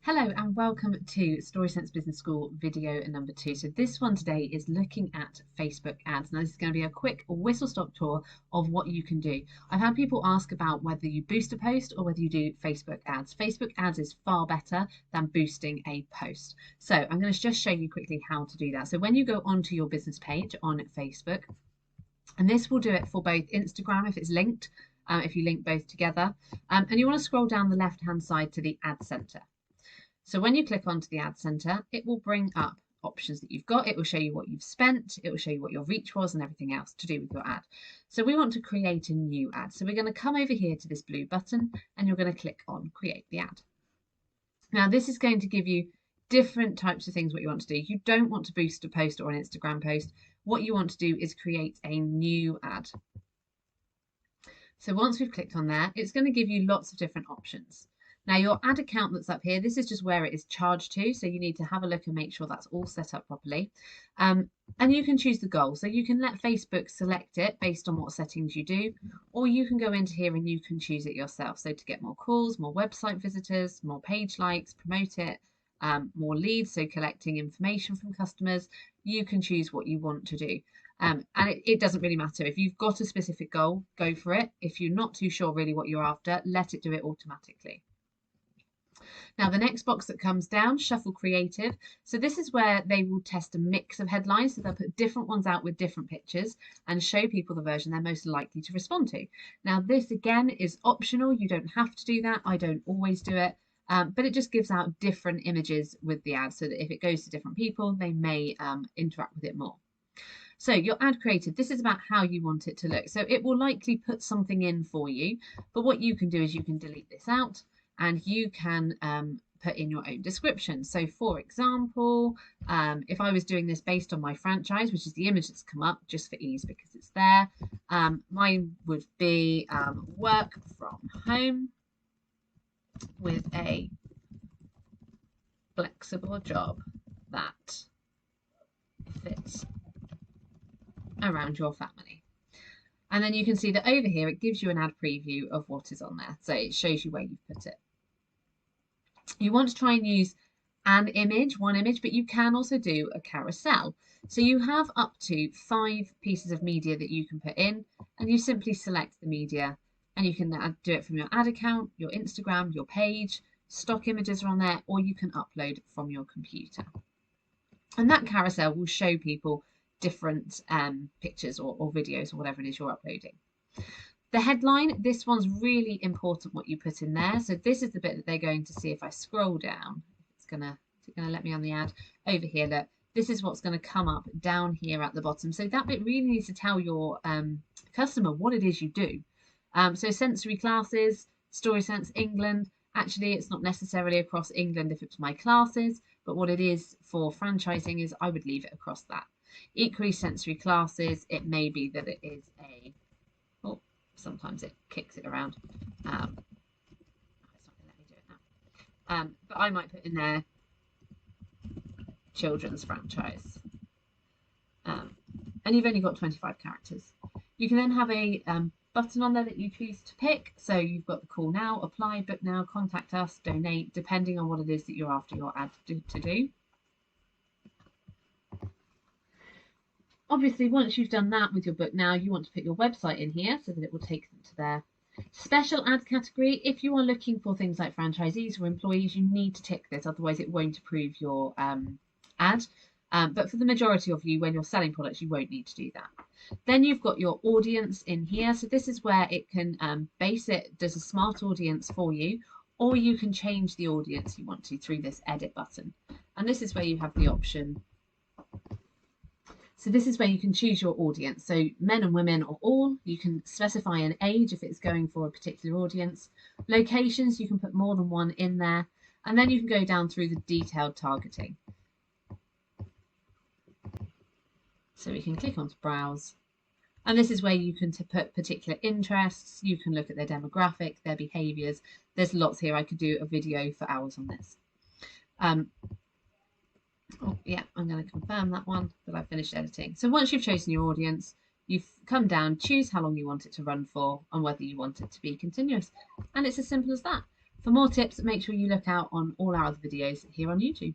Hello and welcome to StorySense Business School video number 2. So this one today is looking at Facebook ads. Now this is going to be a quick whistle-stop tour of what you can do. I've had people ask about whether you boost a post or whether you do Facebook ads. Facebook ads is far better than boosting a post. So I'm going to just show you quickly how to do that. So when you go onto your business page on Facebook, and this will do it for both Instagram if it's linked, if you link both together, and you want to scroll down the left-hand side to the ad center. So when you click onto the ad center, it will bring up options that you've got. It will show you what you've spent. It will show you what your reach was and everything else to do with your ad. So we want to create a new ad. So we're going to come over here to this blue button and you're going to click on create the ad. Now this is going to give you different types of things what you want to do. You don't want to boost a post or an Instagram post. What you want to do is create a new ad. So once we've clicked on there, it's going to give you lots of different options. Now your ad account that's up here, this is just where it is charged to. So you need to have a look and make sure that's all set up properly. And you can choose the goal. So you can let Facebook select it based on what settings you do, or you can go into here and you can choose it yourself. So to get more calls, more website visitors, more page likes, promote it, more leads. So collecting information from customers, you can choose what you want to do. And it doesn't really matter. If you've got a specific goal, go for it. If you're not too sure really what you're after, let it do it automatically. Now the next box that comes down, Shuffle Creative. So this is where they will test a mix of headlines. So they'll put different ones out with different pictures and show people the version they're most likely to respond to. Now this again is optional. You don't have to do that. I don't always do it. But it just gives out different images with the ad so that if it goes to different people, they may interact with it more. So your ad creative, this is about how you want it to look. So it will likely put something in for you, but what you can do is you can delete this out and you can put in your own description. So for example, if I was doing this based on my franchise, which is the image that's come up just for ease because it's there, mine would be work from home with a flexible job that fits around your family. And then you can see that over here, it gives you an ad preview of what is on there. So it shows you where you've put it. You want to try and use one image, but you can also do a carousel. So you have up to 5 pieces of media that you can put in, and you simply select the media and you can do it from your ad account, your Instagram, your page, stock images are on there, or you can upload from your computer. And that carousel will show people different pictures or videos or whatever it is you're uploading. The headline, this one's really important what you put in there. So this is the bit that they're going to see if I scroll down. It's gonna let me on the ad. Over here, look, this is what's going to come up down here at the bottom. So that bit really needs to tell your customer what it is you do. So sensory classes, StorySense England. Actually, it's not necessarily across England if it's my classes, but what it is for franchising is I would leave it across that. Equally sensory classes, it may be that it is sometimes it kicks it around. It's not going to let me do it now. But I might put in there children's franchise. And you've only got 25 characters. You can then have a button on there that you choose to pick. So you've got the call now, apply, book now, contact us, donate, depending on what it is that you're after your ad to do. Obviously, once you've done that with your book now, you want to put your website in here so that it will take them to their special ad category. If you are looking for things like franchisees or employees, you need to tick this, otherwise it won't approve your ad. But for the majority of you, when you're selling products, you won't need to do that. Then you've got your audience in here. So this is where it can does a smart audience for you, or you can change the audience you want to through this edit button. And this is where you have the option. So this is where you can choose your audience. So men and women or all, you can specify an age if it's going for a particular audience. Locations, you can put more than one in there. And then you can go down through the detailed targeting. So we can click on to browse. And this is where you can put particular interests. You can look at their demographic, their behaviours. There's lots here. I could do a video for hours on this. Oh, yeah, I'm going to confirm that one, that I've finished editing. So once you've chosen your audience, you've come down, choose how long you want it to run for and whether you want it to be continuous. And it's as simple as that. For more tips, make sure you look out on all our other videos here on YouTube.